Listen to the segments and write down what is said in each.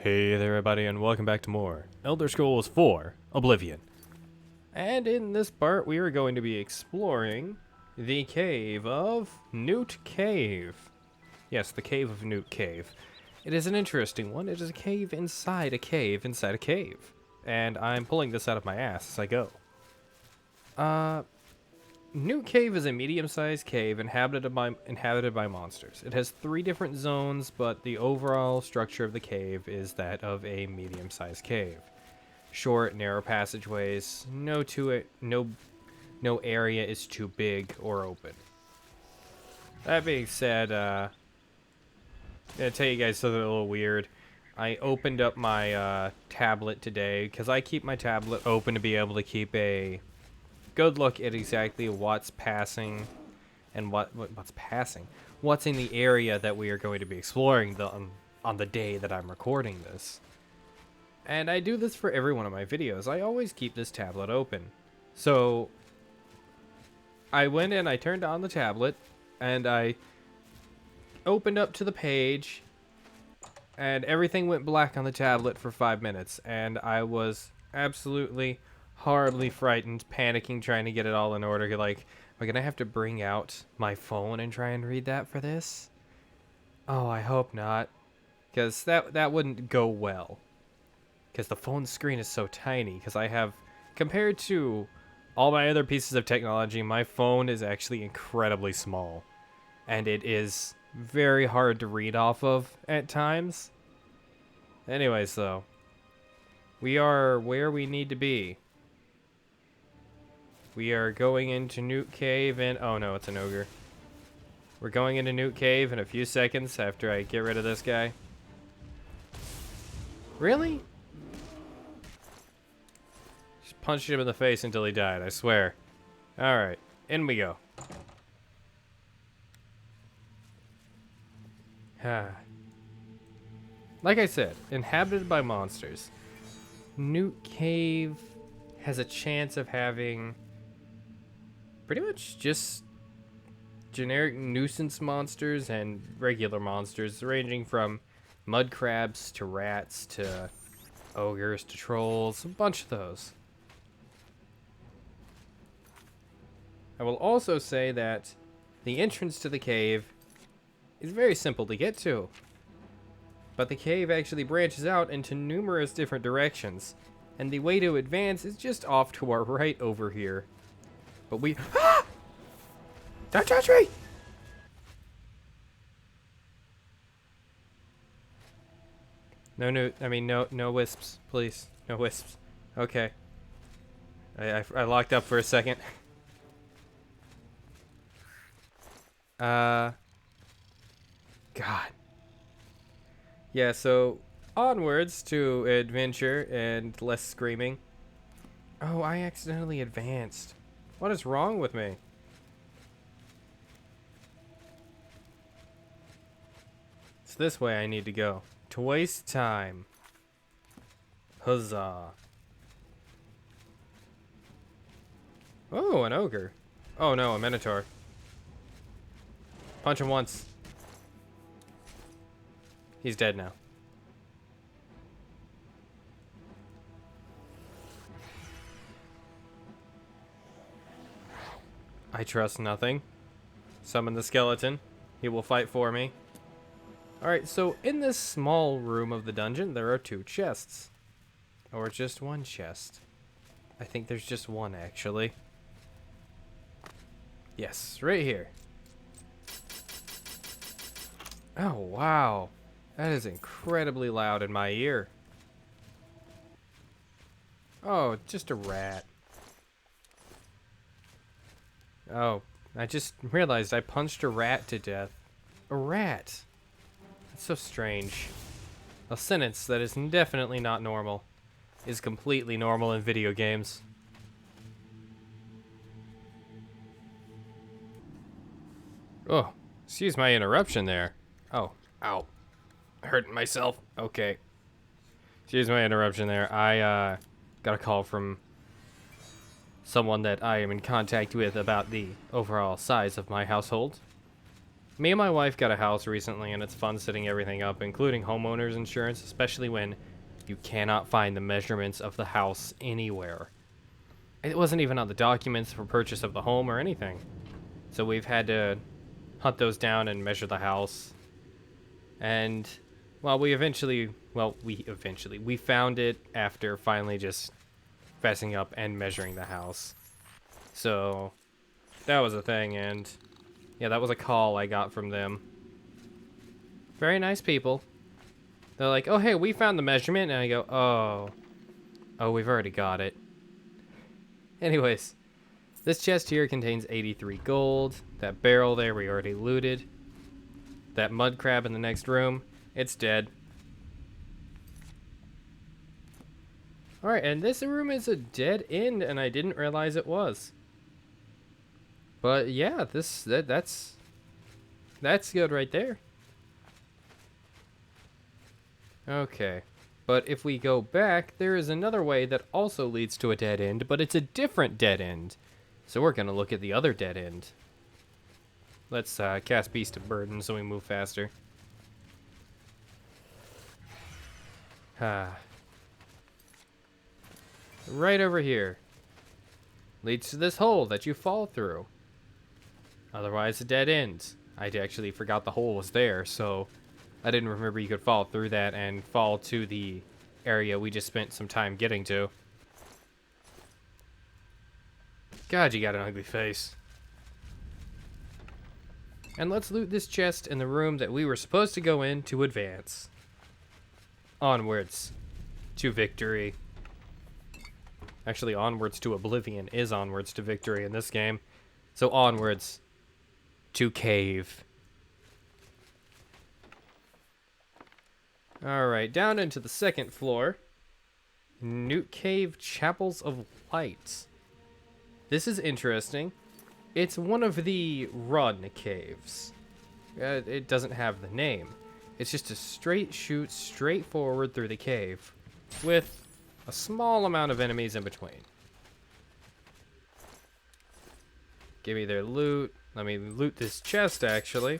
Hey there everybody and welcome back to more Elder Scrolls 4 Oblivion. And in this part we are going to be exploring the cave of Newt Cave. Yes, the cave of Newt Cave. It is an interesting one. It is a cave inside a cave inside a cave. And I'm pulling this out of my ass as I go. Newt Cave is a medium-sized cave inhabited by monsters. It has 3 different zones, but the overall structure of the cave is that of a medium-sized cave. Short, narrow passageways. No area is too big or open. That being said, I'm gonna tell you guys something a little weird. I opened up my tablet today because I keep my tablet open to be able to keep a good look at exactly what's passing and what's in the area that we are going to be exploring on the day that I'm recording this. And I do this for every one of my videos. I always keep this tablet open. So I went in, I turned on the tablet, and I opened up to the page, and everything went black on the tablet for 5 minutes, and I was absolutely horribly frightened, panicking, trying to get it all in order. Like, am I gonna have to bring out my phone and try and read that for this? Oh, I hope not, because that wouldn't go well. Because the phone screen is so tiny. Because I have, compared to all my other pieces of technology, my phone is actually incredibly small, and it is very hard to read off of at times. Anyways, though, we are where we need to be. We are going into Newt Cave and... oh no, it's an ogre. We're going into Newt Cave in a few seconds after I get rid of this guy. Really? Just punched him in the face until he died, I swear. Alright, in we go. Like I said, inhabited by monsters. Newt Cave has a chance of having pretty much just generic nuisance monsters and regular monsters, ranging from mudcrabs to rats to ogres to trolls, a bunch of those. I will also say that the entrance to the cave is very simple to get to, but the cave actually branches out into numerous different directions, and the way to advance is just off to our right over here. But we... ah! Don't touch me! No wisps, please. No wisps. Okay. I locked up for a second. God. Yeah, so onwards to adventure and less screaming. Oh, I accidentally advanced. What is wrong with me? It's this way I need to go. To waste time. Huzzah. Oh, an ogre. Oh no, a minotaur. Punch him once. He's dead now. I trust nothing. Summon the skeleton. He will fight for me. Alright, so in this small room of the dungeon, there are 2 chests. Or just 1 chest. I think there's just 1, actually. Yes, right here. Oh, wow. That is incredibly loud in my ear. Oh, just a rat. Oh, I just realized I punched a rat to death. A rat. That's so strange. A sentence that is definitely not normal is completely normal in video games. Oh, excuse my interruption there. Oh, ow. Hurting myself. Okay. Excuse my interruption there. I got a call from someone that I am in contact with about the overall size of my household. Me and my wife got a house recently, and it's fun setting everything up, including homeowners insurance, especially when you cannot find the measurements of the house anywhere. It wasn't even on the documents for purchase of the home or anything. So we've had to hunt those down and measure the house. And, well, we found it after finally just fessing up and measuring the house. So, that was a thing, and yeah, that was a call I got from them. Very nice people. They're like, oh, hey, we found the measurement, and I go, oh, we've already got it. Anyways, this chest here contains 83 gold. That barrel there we already looted. That mudcrab in the next room, it's dead. Alright, and this room is a dead end, and I didn't realize it was. But yeah, that's good right there. Okay. But if we go back, there is another way that also leads to a dead end, but it's a different dead end. So we're going to look at the other dead end. Let's cast Beast of Burden so we move faster. Right over here. Leads to this hole that you fall through. Otherwise, a dead end. I actually forgot the hole was there, so I didn't remember you could fall through that and fall to the area we just spent some time getting to. God, you got an ugly face. And let's loot this chest in the room that we were supposed to go in to advance. Onwards to victory. Actually, onwards to Oblivion is onwards to victory in this game. So onwards to cave. Alright, down into the second floor. Newt Cave Chapels of Light. This is interesting. It's one of the run caves. It doesn't have the name. It's just a straight shoot, straight forward through the cave, with a small amount of enemies in between. Give me their loot. Let me loot this chest, actually.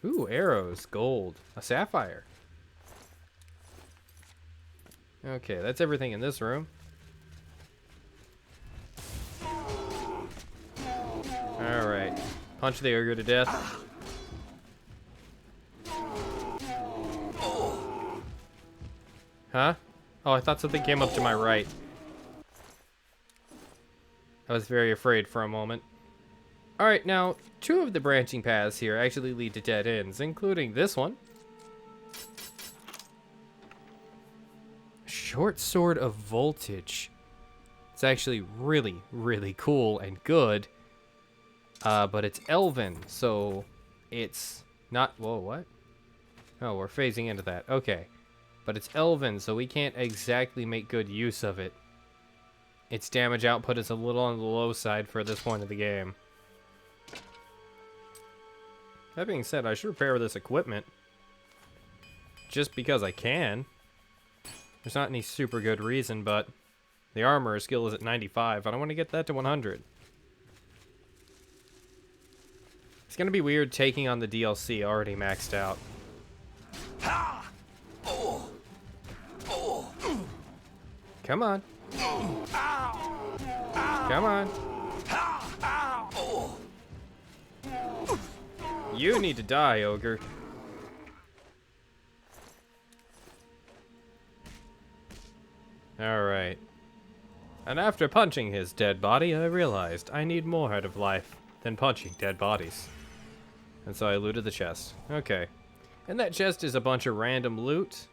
Ooh, arrows, gold, a sapphire. Okay, that's everything in this room. Alright, punch the ogre to death. Huh? Oh, I thought something came up to my right. I was very afraid for a moment. Alright, now, 2 of the branching paths here actually lead to dead ends, including this one. Short Sword of Voltage. It's actually really, really cool and good. But it's Elven, so it's not... Whoa, what? Oh, we're phasing into that. Okay. But it's Elven, so we can't exactly make good use of it. Its damage output is a little on the low side for this point of the game. That being said, I should repair this equipment. Just because I can. There's not any super good reason, but the armor skill is at 95. I don't want to get that to 100. It's going to be weird taking on the DLC already maxed out. Come on. Come on. You need to die, ogre. Alright. And after punching his dead body, I realized I need more out of life than punching dead bodies. And so I looted the chest. Okay. And that chest is a bunch of random loot.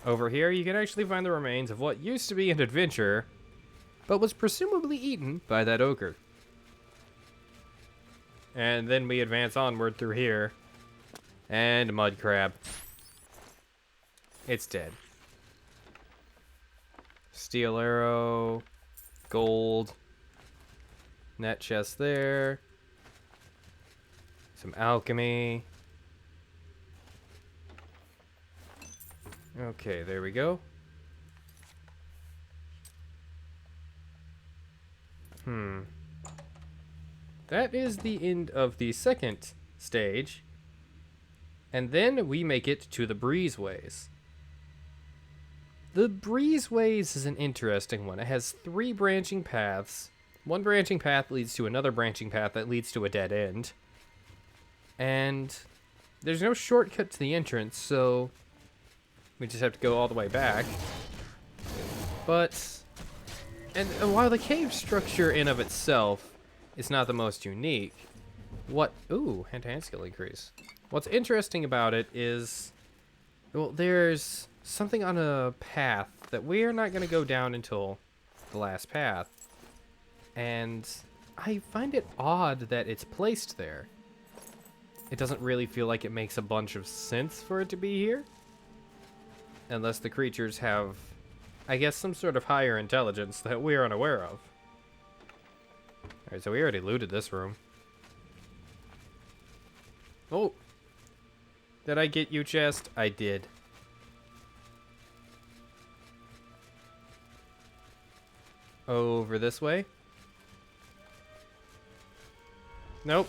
Over here, you can actually find the remains of what used to be an adventurer, but was presumably eaten by that ogre. And then we advance onward through here. And Mudcrab. It's dead. Steel arrow. Gold. Net chest there. Some alchemy. Okay, there we go. that is the end of the second stage. And then we make it to the breezeways. The breezeways is an interesting one. It has 3 branching paths. One branching path leads to another branching path that leads to a dead end. And there's no shortcut to the entrance, so we just have to go all the way back. But, and while the cave structure in of itself is not the most unique, hand-to-hand skill increase. What's interesting about it is, well, there's something on a path that we're not going to go down until the last path. And I find it odd that it's placed there. It doesn't really feel like it makes a bunch of sense for it to be here. Unless the creatures have, I guess, some sort of higher intelligence that we're unaware of. Alright, so we already looted this room. Oh! Did I get you, chest? I did. Over this way? Nope.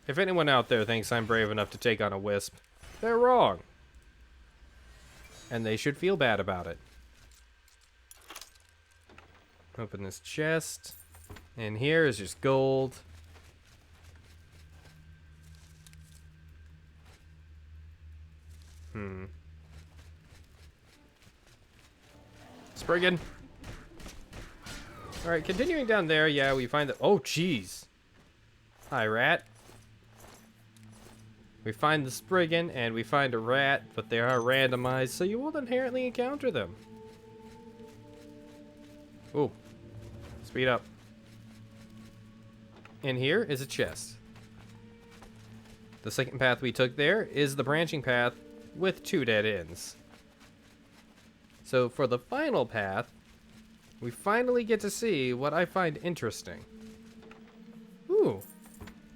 If anyone out there thinks I'm brave enough to take on a wisp, they're wrong. And they should feel bad about it. Open this chest. And here is just gold. Spriggan. Alright, continuing down there, yeah, we find the... Oh, jeez. Hi, rat. We find the Spriggan, and we find a rat, but they are randomized, so you won't inherently encounter them. Ooh. Speed up. In here is a chest. The second path we took there is the branching path with 2 dead ends. So for the final path, we finally get to see what I find interesting. Ooh.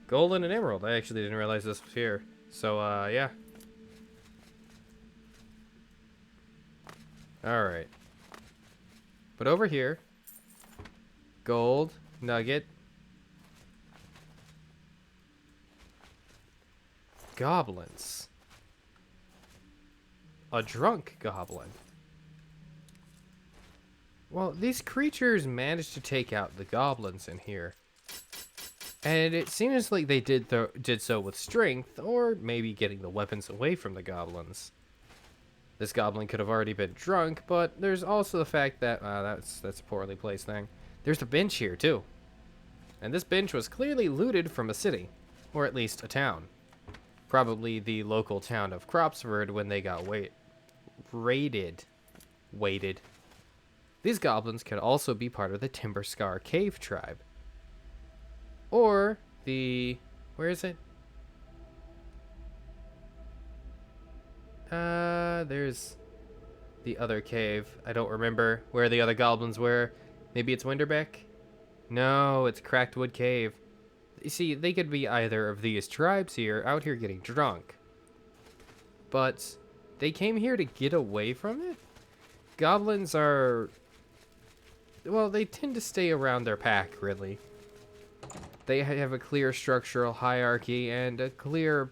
Gold and an emerald. I actually didn't realize this was here. So, yeah. Alright. But over here, gold, nugget, goblins. A drunk goblin. Well, these creatures managed to take out the goblins in here. And it seems like they did so with strength, or maybe getting the weapons away from the goblins. This goblin could have already been drunk, but there's also the fact that, that's a poorly placed thing. There's a bench here, too. And this bench was clearly looted from a city, or at least a town. Probably the local town of Cropsford when they got raided. These goblins could also be part of the Timberscar Cave tribe. Or the... where is it? There's the other cave. I don't remember where the other goblins were. Maybe it's Winterbeck? No, it's Cracked-Wood Cave. You see, they could be either of these tribes here, out here getting drunk. But they came here to get away from it? Goblins are... well, they tend to stay around their pack, really. They have a clear structural hierarchy and a clear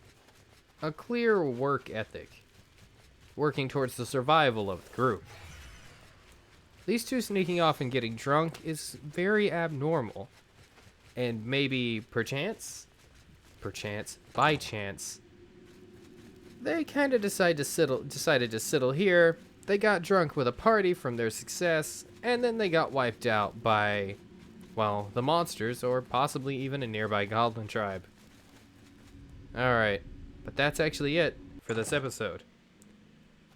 work ethic, working towards the survival of the group. These two sneaking off and getting drunk is very abnormal, and maybe by chance, they kind of decided to settle here. They got drunk with a party from their success, and then they got wiped out by, well, the monsters, or possibly even a nearby goblin tribe. Alright, but that's actually it for this episode.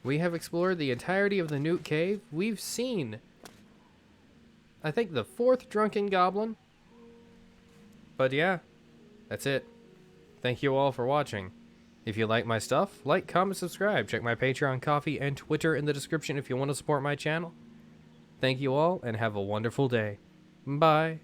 We have explored the entirety of the Newt Cave. We've seen, I think, the 4th drunken goblin. But yeah, that's it. Thank you all for watching. If you like my stuff, like, comment, subscribe. Check my Patreon, Coffee, and Twitter in the description if you want to support my channel. Thank you all, and have a wonderful day. Bye.